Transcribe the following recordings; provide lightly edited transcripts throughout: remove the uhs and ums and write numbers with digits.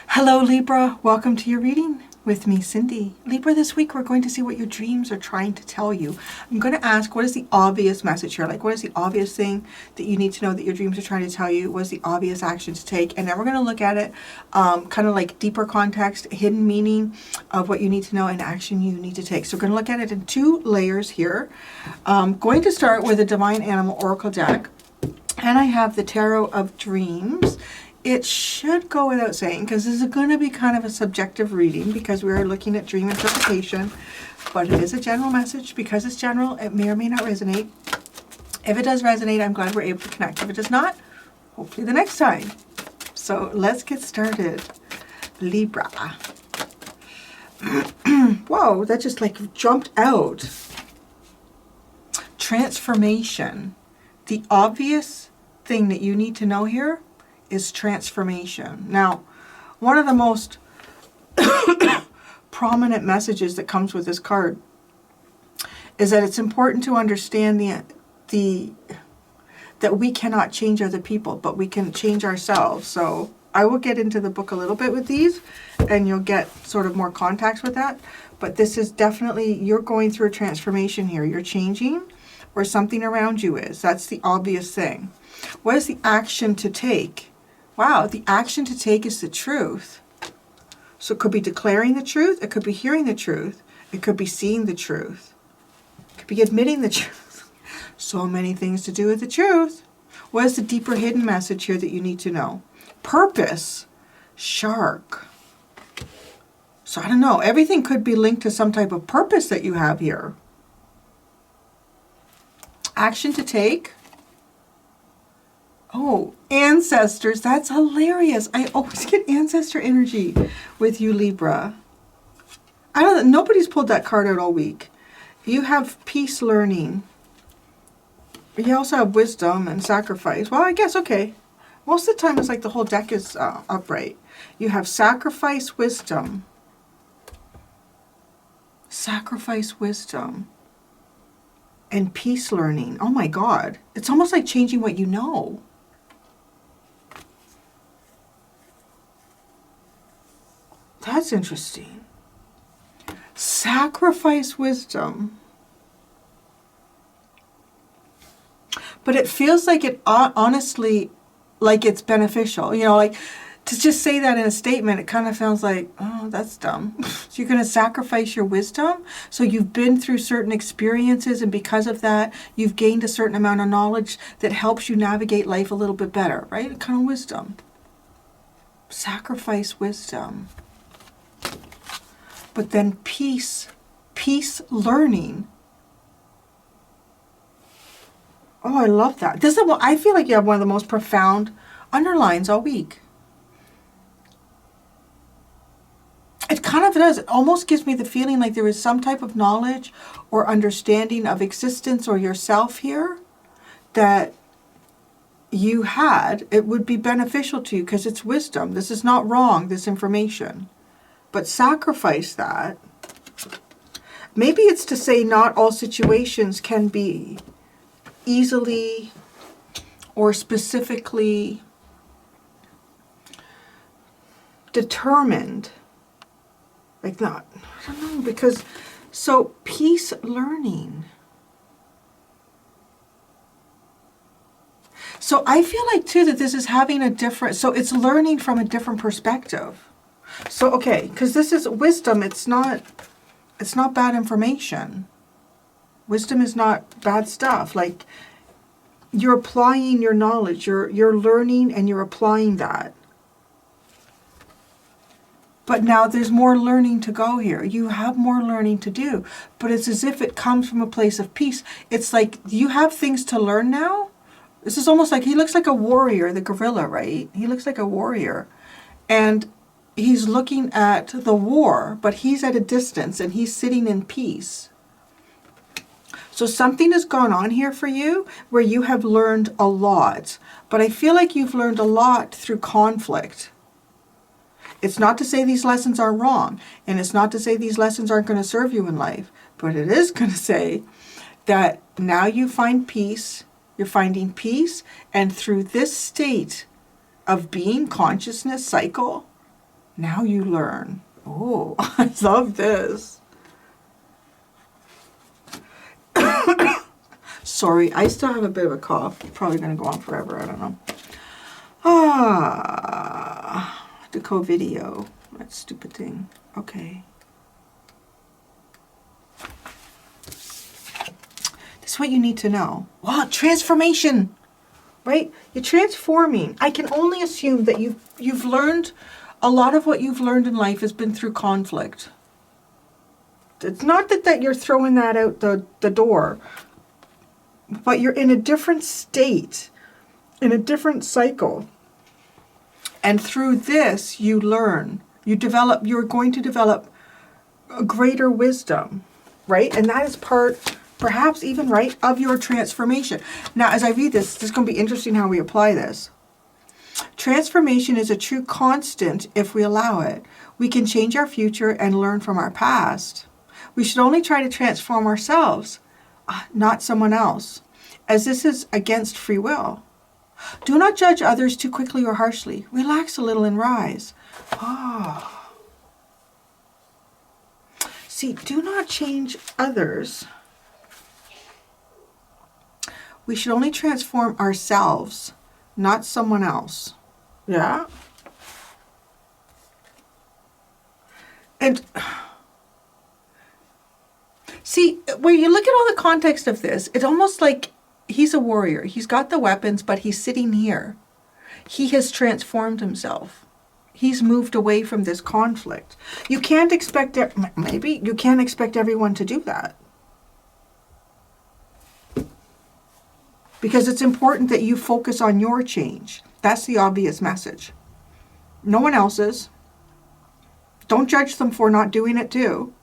Hello Libra, welcome to your reading with me, Cindy. Libra, this week we're going to see what your dreams are trying to tell you. I'm going to ask, what is the obvious message here? Like, what is the obvious thing that you need to know that your dreams are trying to tell you? What is the obvious action to take? And then we're going to look at it kind of like deeper context, hidden meaning of what you need to know and action you need to take. So we're going to look at it in two layers here. Going to start with a Divine Animal Oracle deck. And I have the Tarot of Dreams. It should go without saying, because this is going to be kind of a subjective reading because we are looking at dream interpretation, but it is a general message. Because it's general, it may or may not resonate. If it does resonate, I'm glad we're able to connect. If it does not, hopefully the next time. So let's get started. Libra. Whoa, that just like jumped out. Transformation. The obvious thing that you need to know here is transformation. Now, one of the most prominent messages that comes with this card is that it's important to understand that we cannot change other people, but we can change ourselves. So I will get into the book a little bit with these, and you'll get sort of more context with that. But this is definitely, you're going through a transformation here. You're changing, or something around you is. That's the obvious thing. What is the action to take? Wow, the action to take is the truth. So it could be declaring the truth. It could be hearing the truth. It could be seeing the truth. It could be admitting the truth. So many things to do with the truth. What is the deeper hidden message here that you need to know? Purpose. Shark. So I don't know. Everything could be linked to some type of purpose that you have here. Action to take. Oh, ancestors. That's hilarious. I always get ancestor energy with you, Libra. I don't know. Nobody's pulled that card out all week. You have peace learning. You also have wisdom and sacrifice. Well, I guess, okay. Most of the time it's like the whole deck is upright. You have sacrifice, wisdom. Sacrifice, wisdom. And peace learning. Oh my God. It's almost like changing what you know. That's interesting. Sacrifice wisdom. But it feels like it honestly, like it's beneficial. You know, like to just say that in a statement, it kind of sounds like, oh, that's dumb. So you're going to sacrifice your wisdom. So you've been through certain experiences, and because of that, you've gained a certain amount of knowledge that helps you navigate life a little bit better, right? Kind of wisdom. Sacrifice wisdom. But then peace learning. Oh, I love that. This is what I feel like you have one of the most profound underlines all week. It kind of does. It almost gives me the feeling like there is some type of knowledge or understanding of existence or yourself here that you had. It would be beneficial to you because it's wisdom. This is not wrong, this information. But sacrifice that. Maybe it's to say not all situations can be easily or specifically determined. Like not, I don't know, because, so peace learning. So I feel like too that this is having a different, so it's learning from a different perspective. So, okay, because this is wisdom, it's not bad information. Wisdom is not bad stuff. Like, you're applying your knowledge, you're learning and you're applying that. But now there's more learning to go here. You have more learning to do. But it's as if it comes from a place of peace. It's like you have things to learn now. This is almost like, he looks like a warrior, the gorilla, right? He looks like a warrior. And he's looking at the war, but he's at a distance and he's sitting in peace. So something has gone on here for you where you have learned a lot. But I feel like you've learned a lot through conflict. It's not to say these lessons are wrong, and it's not to say these lessons aren't going to serve you in life, but it is going to say that now you find peace, you're finding peace, and through this state of being consciousness cycle, Now you learn. Oh, I love this. Sorry, I still have a bit of a cough. It's probably going to go on forever. I don't know. The co-video. That stupid thing. Okay. This is what you need to know. Wow, transformation. Right? You're transforming. I can only assume that you've learned, a lot of what you've learned in life has been through conflict. It's not that you're throwing that out the door, but you're in a different state, in a different cycle. And through this, you learn. You're going to develop a greater wisdom, right? And that is part, perhaps even, right, of your transformation. Now, as I read this is going to be interesting how we apply this. Transformation is a true constant if we allow it. We can change our future and learn from our past. We should only try to transform ourselves, not someone else, as this is against free will. Do not judge others too quickly or harshly. Relax a little and rise. See, do not change others. We should only transform ourselves, not someone else. Yeah? And see, when you look at all the context of this, it's almost like he's a warrior. He's got the weapons, but he's sitting here. He has transformed himself. He's moved away from this conflict. You can't expect, maybe you can't expect everyone to do that. Because it's important that you focus on your change. That's the obvious message. No one else's. Don't judge them for not doing it too.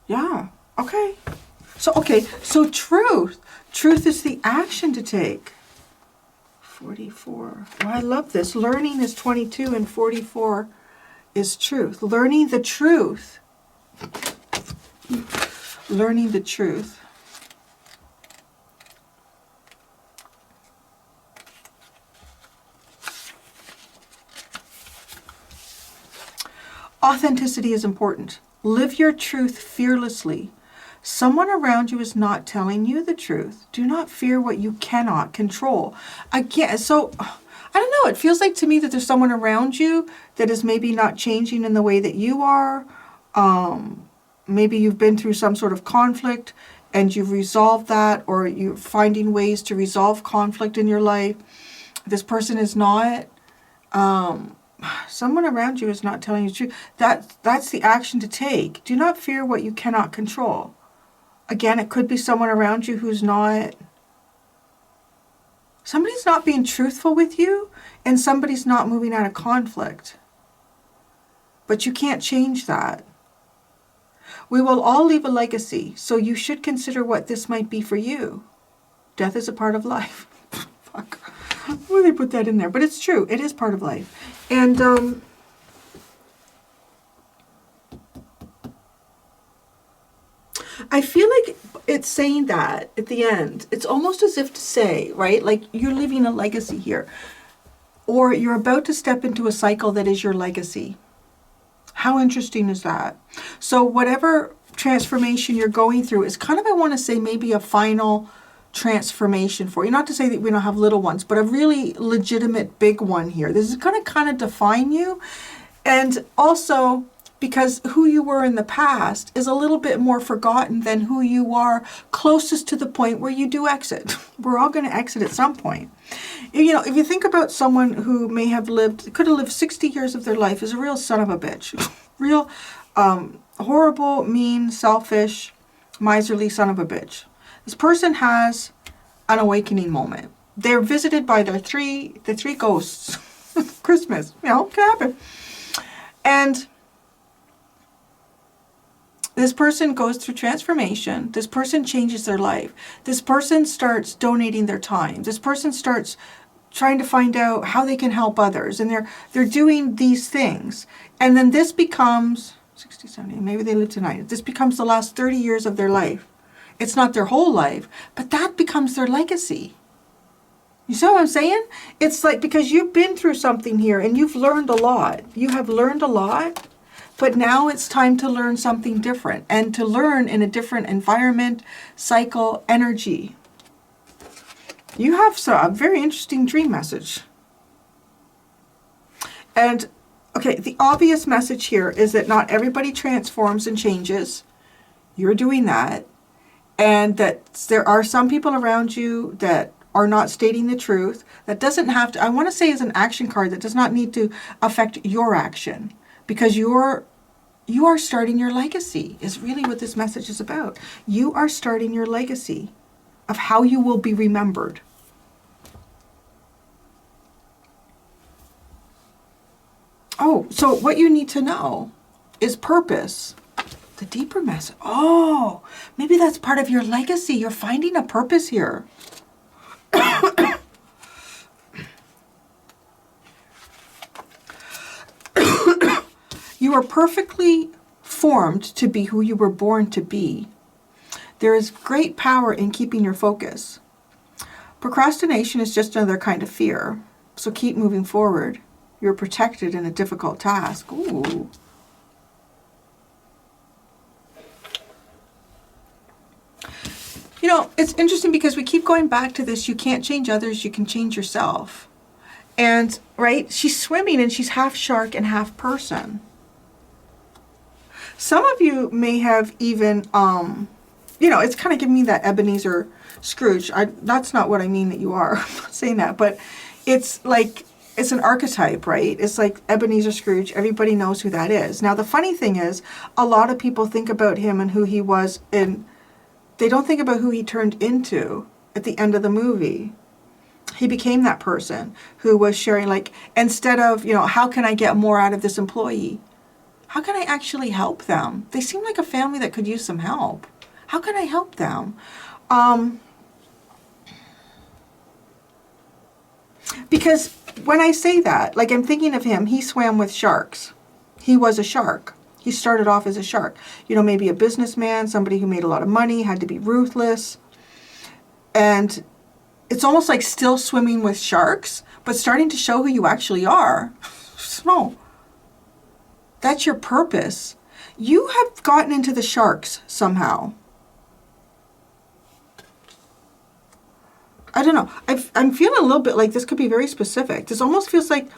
Yeah, okay. So truth. Truth is the action to take. 44. Oh, I love this. Learning is 22 and 44 is truth. Learning the truth. Learning the truth. Authenticity is important. Live your truth fearlessly. Someone around you is not telling you the truth. Do not fear what you cannot control. Again, so I don't know. It feels like to me that there's someone around you that is maybe not changing in the way that you are. Maybe you've been through some sort of conflict and you've resolved that, or you're finding ways to resolve conflict in your life. This person is not. Someone around you is not telling you the truth. That's the action to take. Do not fear what you cannot control. Again, it could be someone around you who's not... Somebody's not being truthful with you, and somebody's not moving out of conflict. But you can't change that. We will all leave a legacy, so you should consider what this might be for you. Death is a part of life. Fuck. Why do they put that in there? But it's true. It is part of life. And I feel like it's saying that at the end. It's almost as if to say, right, like you're leaving a legacy here. Or you're about to step into a cycle that is your legacy. How interesting is that? So whatever transformation you're going through is kind of, I want to say, maybe a final transformation for you. Not to say that we don't have little ones, but a really legitimate big one here. This is going to kind of define you. And also because who you were in the past is a little bit more forgotten than who you are closest to the point where you do exit. We're all going to exit at some point. You know, if you think about someone who may have lived, could have lived 60 years of their life as a real son of a bitch. Real horrible, mean, selfish, miserly son of a bitch. This person has an awakening moment. They're visited by the three ghosts. Christmas, you know, can happen. And this person goes through transformation. This person changes their life. This person starts donating their time. This person starts trying to find out how they can help others. And they're doing these things. And then this becomes 60, 70, maybe they live tonight. This becomes the last 30 years of their life. It's not their whole life, but that becomes their legacy. You see what I'm saying? It's like, because you've been through something here and you've learned a lot. You have learned a lot, but now it's time to learn something different and to learn in a different environment, cycle, energy. You have a very interesting dream message. And, okay, the obvious message here is that not everybody transforms and changes. You're doing that. And that there are some people around you that are not stating the truth. That doesn't have to, I want to say, as an action card, that does not need to affect your action, because you are starting your legacy, is really what this message is about. You are starting your legacy of how you will be remembered. Oh, so what you need to know is purpose. The deeper message. Oh, maybe that's part of your legacy. You're finding a purpose here. You are perfectly formed to be who you were born to be. There is great power in keeping your focus. Procrastination is just another kind of fear. So keep moving forward. You're protected in a difficult task. Ooh. You know, it's interesting because we keep going back to this. You can't change others. You can change yourself. And, right, she's swimming and she's half shark and half person. Some of you may have even, you know, it's kind of giving me that Ebenezer Scrooge. That's not what I mean that you are. I'm not saying that. But it's like, it's an archetype, right? It's like Ebenezer Scrooge. Everybody knows who that is. Now, the funny thing is, a lot of people think about him and who he was in. They don't think about who he turned into at the end of the movie. He became that person who was sharing, like, instead of, you know, how can I get more out of this employee? How can I actually help them? They seem like a family that could use some help. How can I help them? Because when I say that, like, I'm thinking of him, he swam with sharks. He was a shark. He started off as a shark. You know, maybe a businessman, somebody who made a lot of money, had to be ruthless. And it's almost like still swimming with sharks, but starting to show who you actually are. No. That's your purpose. You have gotten into the sharks somehow. I don't know. I'm feeling a little bit like this could be very specific. This almost feels like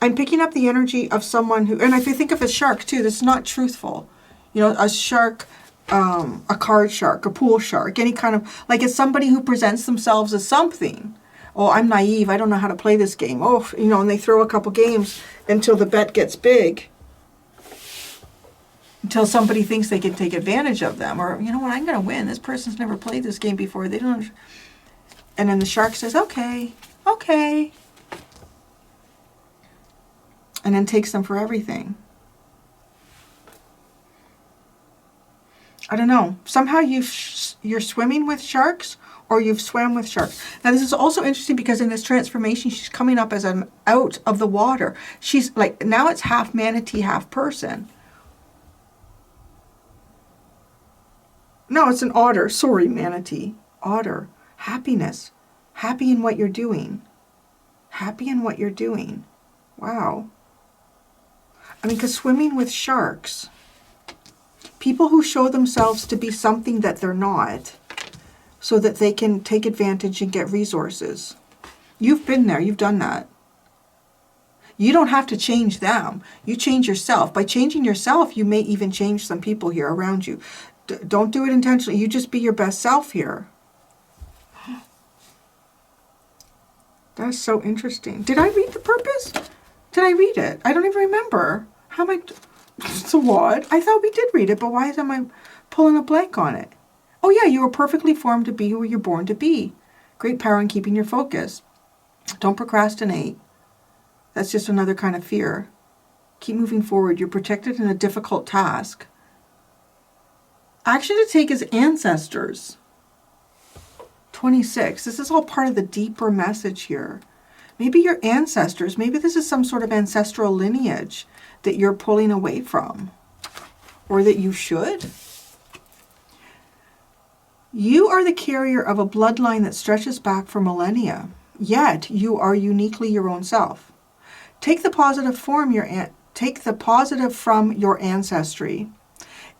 I'm picking up the energy of someone who, and if you think of a shark too, that's not truthful. You know, a shark, a card shark, a pool shark, any kind of, like, it's somebody who presents themselves as something. Oh, I'm naive. I don't know how to play this game. Oh, you know, and they throw a couple games until the bet gets big. Until somebody thinks they can take advantage of them. Or, you know what, I'm going to win. This person's never played this game before. They don't. And then the shark says, okay, okay. And then takes them for everything. I don't know. Somehow you're swimming with sharks, or you've swam with sharks. Now, this is also interesting because in this transformation, she's coming up as an out of the water. She's like, now it's half manatee, half person. No, it's an otter. Sorry, manatee. Otter. Happiness. Happy in what you're doing. Happy in what you're doing. Wow. I mean, because swimming with sharks, people who show themselves to be something that they're not, so that they can take advantage and get resources. You've been there. You've done that. You don't have to change them. You change yourself. By changing yourself, you may even change some people here around you. Don't do it intentionally. You just be your best self here. That's so interesting. Did I read the purpose? Did I read it? I don't even remember. How am I... So what? I thought we did read it, but why am I pulling a blank on it? Oh yeah, you were perfectly formed to be who you're born to be. Great power in keeping your focus. Don't procrastinate. That's just another kind of fear. Keep moving forward. You're protected in a difficult task. Action to take is ancestors. 26. This is all part of the deeper message here. Maybe your ancestors, maybe this is some sort of ancestral lineage that you're pulling away from, or that you should. You are the carrier of a bloodline that stretches back for millennia. yet you are uniquely your own self. Take the positive from your ancestry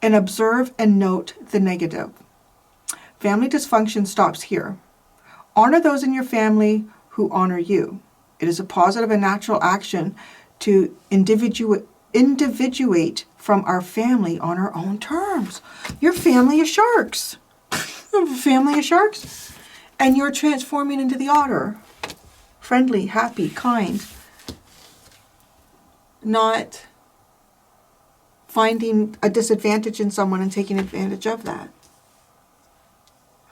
and observe and note the negative. Family dysfunction stops here. Honor those in your family who honor you. It is a positive and natural action to individuate from our family on our own terms. Your family is sharks. You have a family of sharks, and you're transforming into the otter. Friendly, happy, kind. Not finding a disadvantage in someone and taking advantage of that.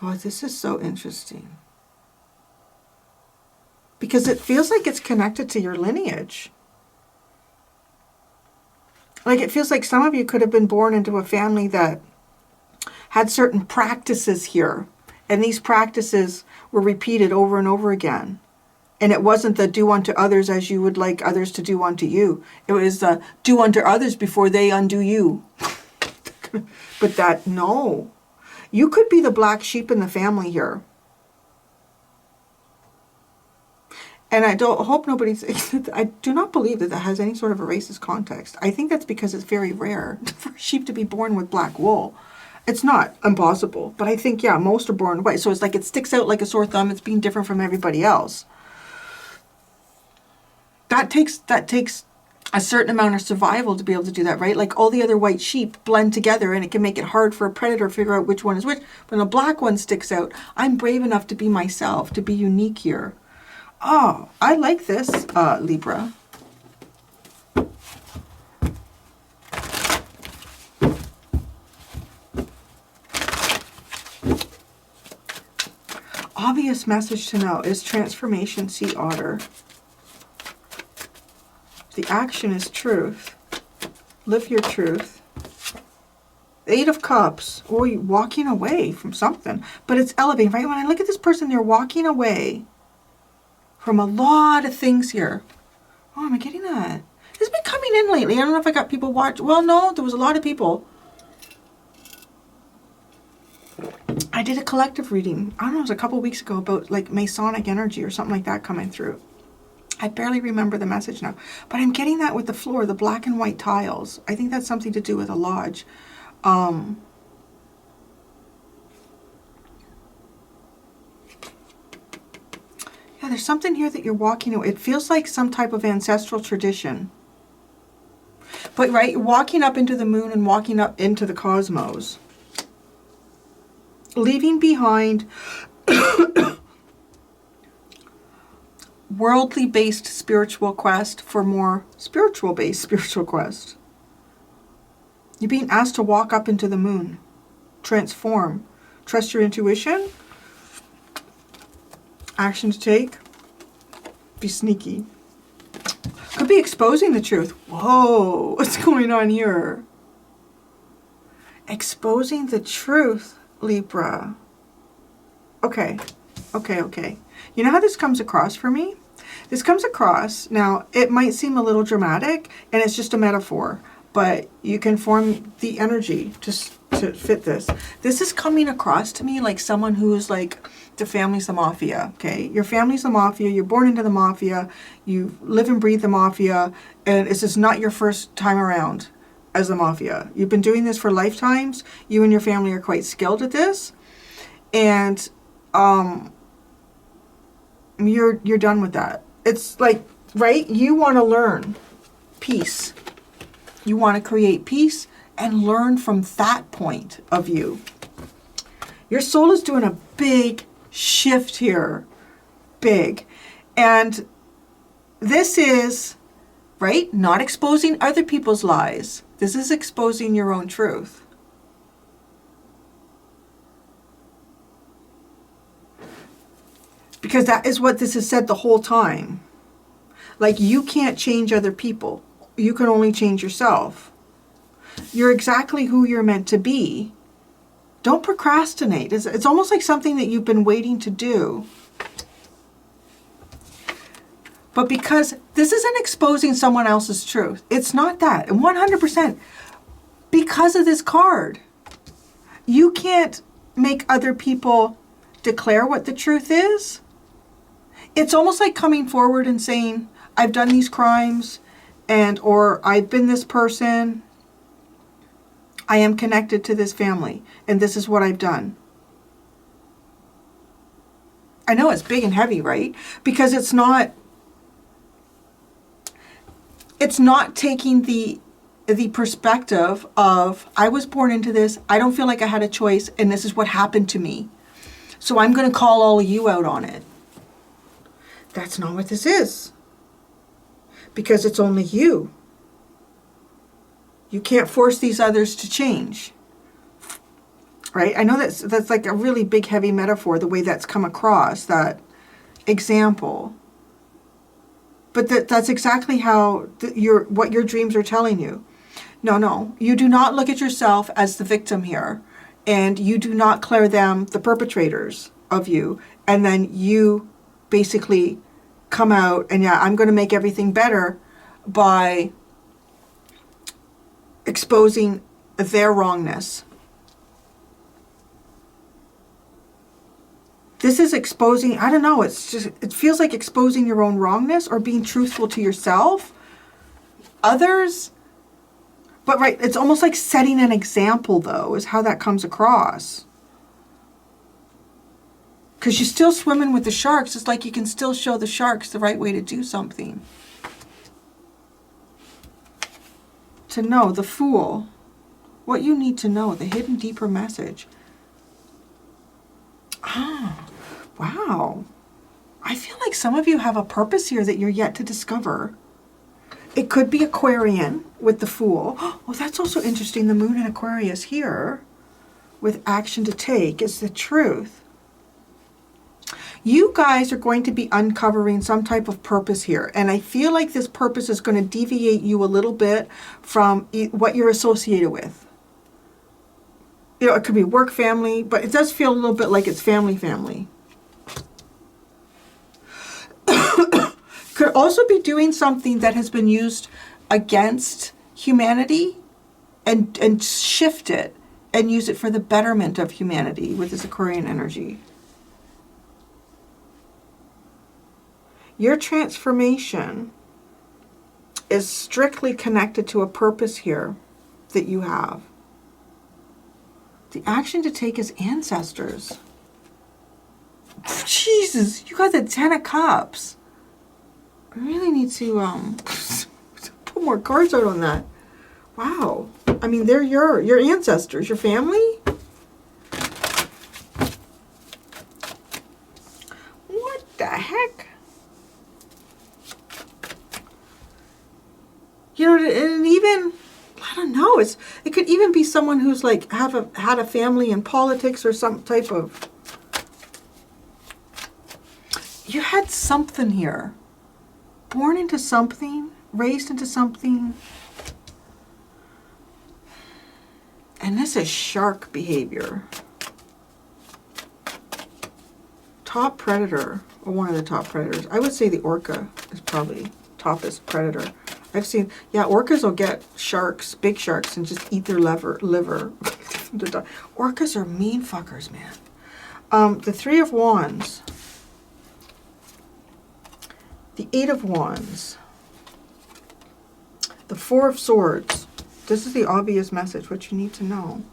Oh, this is so interesting. Because it feels like it's connected to your lineage. Like it feels like some of you could have been born into a family that had certain practices here. And these practices were repeated over and over again. And it wasn't the do unto others as you would like others to do unto you. It was the do unto others before they undo you. But that, no. You could be the black sheep in the family here. And I hope nobody thinks that, I do not believe that has any sort of a racist context. I think that's because it's very rare for sheep to be born with black wool. It's not impossible, but I think, yeah, most are born white. So it's like it sticks out like a sore thumb. It's being different from everybody else. That takes a certain amount of survival to be able to do that, right? Like all the other white sheep blend together and it can make it hard for a predator to figure out which one is which. When a black one sticks out, I'm brave enough to be myself, to be unique here. Oh, I like this, Libra. Obvious message to know is transformation, sea otter. The action is truth. Live your truth. Eight of Cups. Oh, you're walking away from something. But it's elevating, right? When I look at this person, they're walking away from a lot of things here. Oh, am I getting that? It's been coming in lately. I don't know if I got people watch. Well, no, there was a lot of people. I did a collective reading, I don't know, it was a couple of weeks ago about like Masonic energy or something like that coming through. I barely remember the message now. But I'm getting that with the floor, the black and white tiles. I think that's something to do with a lodge. Yeah, there's something here that you're walking away. It feels like some type of ancestral tradition. But, right, walking up into the moon and walking up into the cosmos. Leaving behind worldly-based spiritual quest for more spiritual-based spiritual quest. You're being asked to walk up into the moon. Transform. Trust your intuition. Action to take. Be sneaky. Could be exposing the truth. Whoa, what's going on here? Exposing the truth, Libra. Okay. You know how this comes across for me? This comes across, now it might seem a little dramatic and it's just a metaphor, but you can form the energy just to fit this. This is coming across to me like someone who's like, the family's the mafia, okay? Your family's the mafia, you're born into the mafia, you live and breathe the mafia, and this is not your first time around as the mafia. You've been doing this for lifetimes. You and your family are quite skilled at this. And you're done with that. It's like, right? You want to learn peace. You want to create peace and learn from that point of view. Your soul is doing a big shift here. Big. And this is, right, not exposing other people's lies. This is exposing your own truth. Because that is what this has said the whole time. Like, you can't change other people. You can only change yourself. You're exactly who you're meant to be. Don't procrastinate. It's almost like something that you've been waiting to do. But because this isn't exposing someone else's truth. It's not that. And 100%. Because of this card. You can't make other people declare what the truth is. It's almost like coming forward and saying, I've done these crimes, and or I've been this person. I am connected to this family, and this is what I've done. I know it's big and heavy, right? Because it's not taking the perspective of, I was born into this, I don't feel like I had a choice, and this is what happened to me. So I'm going to call all of you out on it. That's not what this is. Because it's only you. You can't force these others to change. Right? I know that's like a really big, heavy metaphor, the way that's come across, that example. But that's exactly how what your dreams are telling you. No. You do not look at yourself as the victim here. And you do not declare them the perpetrators of you. And then you basically come out and, yeah, I'm going to make everything better by exposing their wrongness. This is exposing, I don't know, it feels like exposing your own wrongness or being truthful to yourself, others. But right, it's almost like setting an example, though, is how that comes across. Because you're still swimming with the sharks. It's like you can still show the sharks the right way to do something. To know, the Fool, what you need to know, the hidden deeper message. Ah, wow. I feel like some of you have a purpose here that you're yet to discover. It could be Aquarian with the Fool. Oh, that's also interesting. The Moon in Aquarius here with action to take is the truth. You guys are going to be uncovering some type of purpose here. And I feel like this purpose is going to deviate you a little bit from what you're associated with. You know, it could be work, family, but it does feel a little bit like it's family. Could also be doing something that has been used against humanity and shift it and use it for the betterment of humanity with this Aquarian energy. Your transformation is strictly connected to a purpose here that you have. The action to take is ancestors. Jesus, you got the 10 of Cups. I really need to put more cards out on that. Wow. I mean, they're your ancestors, your family. What the heck? You know, and even, I don't know, it could even be someone who's like had a family in politics or some type of, you had something here. Born into something, raised into something. And this is shark behavior. Top predator, or one of the top predators. I would say the orca is probably toppest predator. I've seen, yeah, orcas will get sharks, big sharks, and just eat their liver. Orcas are mean fuckers, man. The 3 of Wands. The 8 of Wands. The 4 of Swords. This is the obvious message, what you need to know.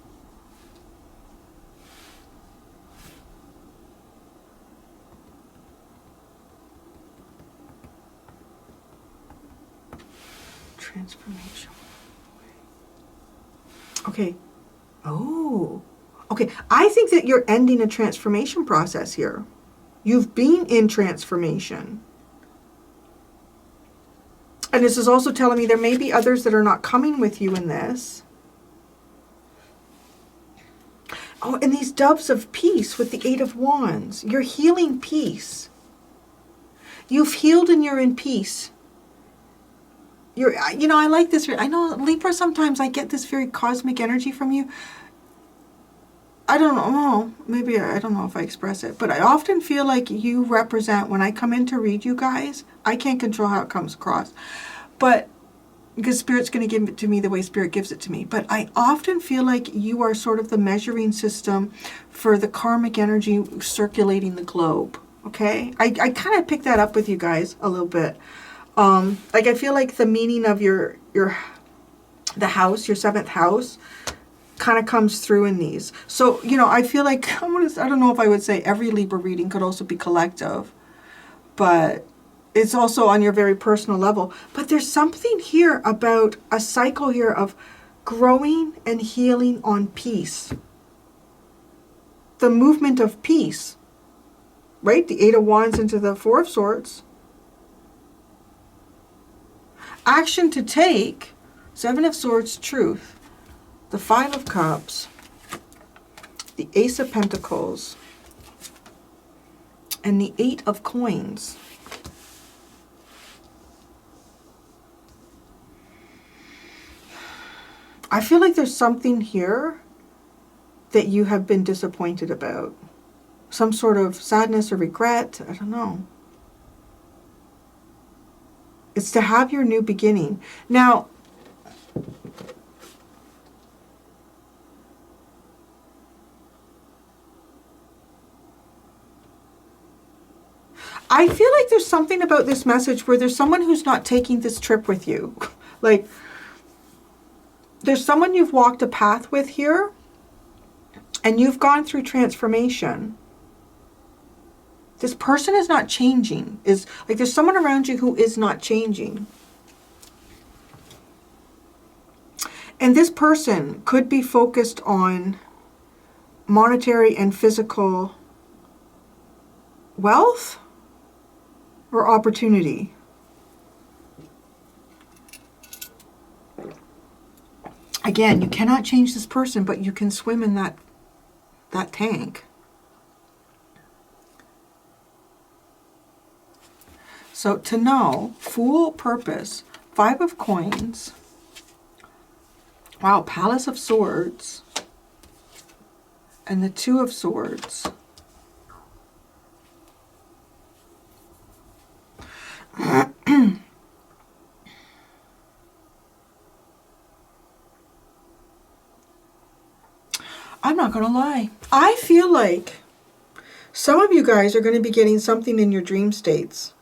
Transformation. Okay. Oh. Okay. I think that you're ending a transformation process here. You've been in transformation. And this is also telling me there may be others that are not coming with you in this. Oh, and these doves of peace with the 8 of Wands. You're healing peace. You've healed and you're in peace. You know, I like this. I know, Libra, sometimes I get this very cosmic energy from you. I don't know, maybe I don't know if I express it, but I often feel like you represent, when I come in to read you guys, I can't control how it comes across, but because Spirit's going to give it to me the way Spirit gives it to me. But I often feel like you are sort of the measuring system for the karmic energy circulating the globe. Okay? I kind of picked that up with you guys a little bit. Like I feel like the meaning of the house, your 7th house, kind of comes through in these. So, you know, I feel like, I don't know if I would say every Libra reading could also be collective, but it's also on your very personal level. But there's something here about a cycle here of growing and healing on peace. The movement of peace, right? The 8 of Wands into the 4 of Swords. Action to take, 7 of Swords, truth. The 5 of Cups, the Ace of Pentacles, and the 8 of Coins. I feel like there's something here that you have been disappointed about. Some sort of sadness or regret. I don't know. It's to have your new beginning. Now, I feel like there's something about this message where there's someone who's not taking this trip with you. Like, there's someone you've walked a path with here, and you've gone through transformation. This person is not changing. Is like there's someone around you who is not changing. And this person could be focused on monetary and physical wealth or opportunity. Again, you cannot change this person, but you can swim in that tank. So to know, Fool, purpose, 5 of Coins. Wow, Palace of Swords. And the 2 of Swords. I'm not going to lie. I feel like some of you guys are going to be getting something in your dream states.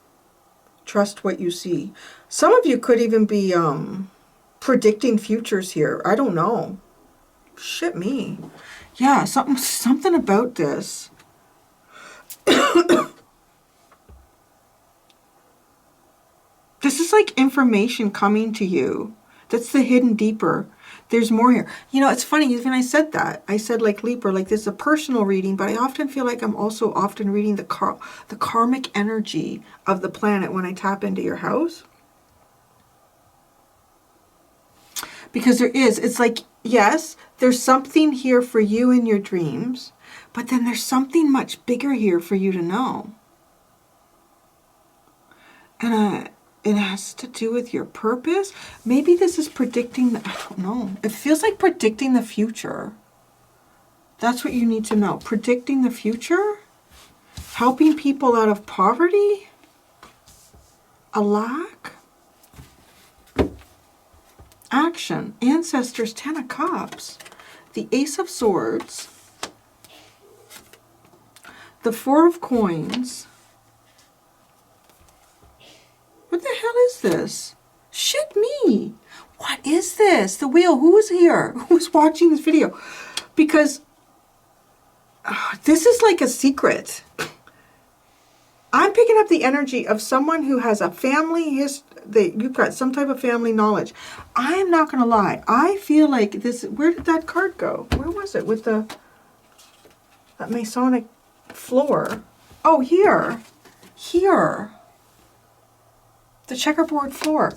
Trust what you see. Some of you could even be predicting futures here. I don't know. Shit me. Yeah, something about this. This is like information coming to you. That's the hidden deeper. There's more here. You know, it's funny, even I said that. I said like Libra, like this is a personal reading, but I often feel like I'm also often reading the karmic energy of the planet when I tap into your house. Because it's like, yes, there's something here for you in your dreams, but then there's something much bigger here for you to know. And it has to do with your purpose. Maybe this is predicting, I don't know. It feels like predicting the future. That's what you need to know. Predicting the future? Helping people out of poverty? A lack? Action. Ancestors, 10 of Cups. The Ace of Swords. The 4 of Coins. What the hell is this? Shit me. What is this? The wheel. Who is here? Who's watching this video? Because this is like a secret. I'm picking up the energy of someone who has a family you've got some type of family knowledge. I am not going to lie. I feel like this. Where did that card go? Where was it with that Masonic floor? Oh, here. Here. The checkerboard floor.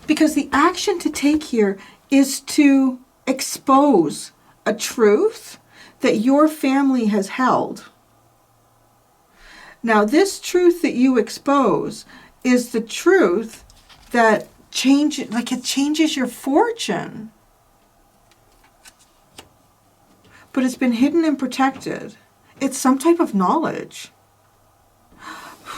Because the action to take here is to expose a truth that your family has held. Now, this truth that you expose is the truth that changes your fortune. But it's been hidden and protected. It's some type of knowledge.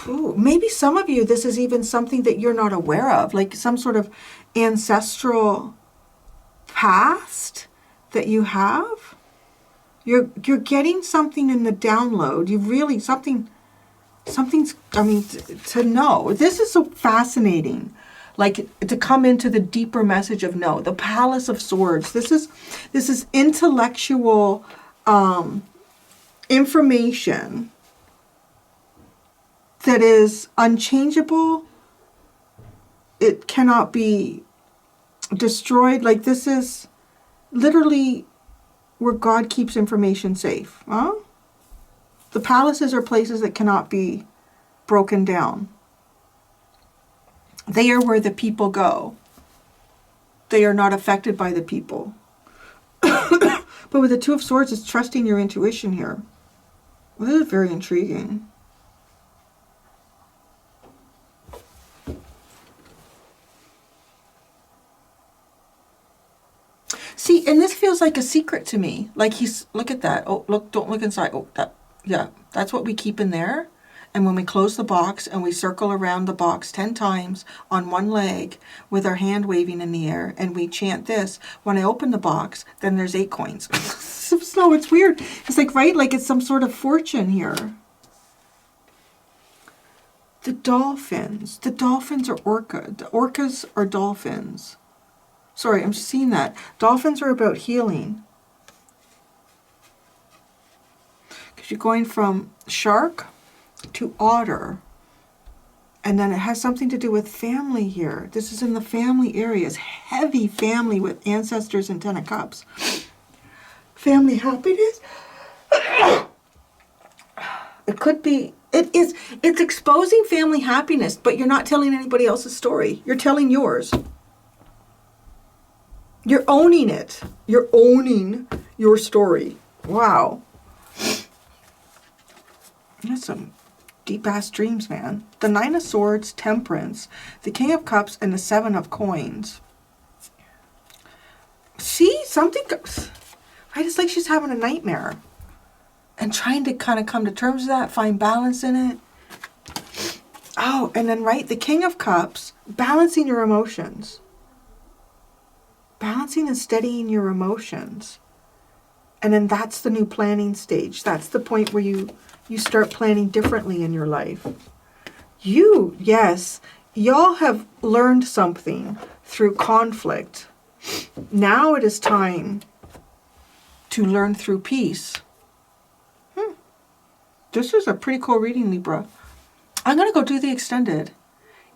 Ooh, maybe some of you, this is even something that you're not aware of, like some sort of ancestral past that you have. You're getting something in the download. You really, something's, I mean, to know. This is so fascinating. Like, to come into the deeper message of no. The Palace of Swords. This is intellectual information that is unchangeable. It cannot be destroyed. Like, this is literally where God keeps information safe. Huh? The palaces are places that cannot be broken down. They are where the people go. They are not affected by the people. But with the Two of Swords, it's trusting your intuition here. Well, this is very intriguing. See, and this feels like a secret to me. Like he's, look at that. Oh, look, don't look inside. Oh, that, yeah, that's what we keep in there. And when we close the box and we circle around the box 10 times on one leg with our hand waving in the air and we chant this, when I open the box, then there's 8 coins. So it's weird. It's like, right? Like it's some sort of fortune here. The dolphins. The dolphins are orca. The orcas are dolphins. Sorry, I'm just seeing that. Dolphins are about healing. Because you're going from shark to otter. And then it has something to do with family here. This is in the family areas. Heavy family with ancestors and 10 of cups. Family happiness. It could be, it's exposing family happiness, but you're not telling anybody else's story. You're telling yours. You're owning it. You're owning your story. Wow. That's some deep-ass dreams, man. The 9 of Swords, Temperance, the King of Cups, and the 7 of Coins. See? Something... Right? It's like she's having a nightmare. And trying to kind of come to terms with that, find balance in it. Oh, and then, right, the King of Cups, balancing your emotions. Balancing and steadying your emotions. And then that's the new planning stage. That's the point where you start planning differently in your life. Yes, y'all have learned something through conflict. Now it is time to learn through peace. This is a pretty cool reading, Libra. I'm going to go do the extended.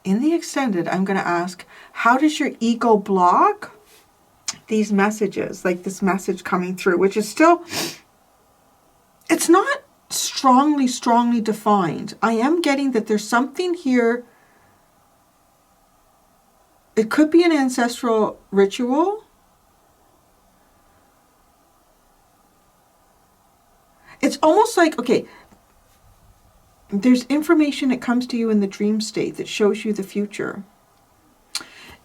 In the extended, I'm going to ask, how does your ego block these messages, like this message coming through, which is still, it's not strongly defined. I am getting that there's something here. It could be an ancestral ritual. It's almost like, okay, there's information that comes to you in the dream state that shows you the future.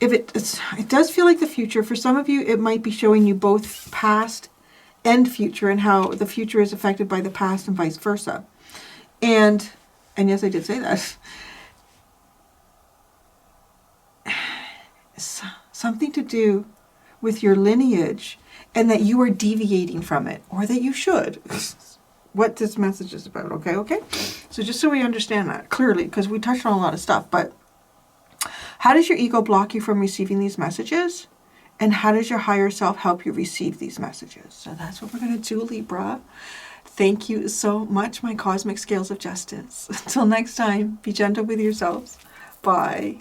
If it does feel like the future. For some of you, it might be showing you both past and future and how the future is affected by the past and vice versa. And yes, I did say that. Something to do with your lineage and that you are deviating from it, or that you should. What this message is about, okay? So just so we understand that clearly, because we touched on a lot of stuff, but how does your ego block you from receiving these messages? And how does your higher self help you receive these messages? So that's what we're going to do, Libra. Thank you so much, my cosmic scales of justice. Until next time, be gentle with yourselves. Bye.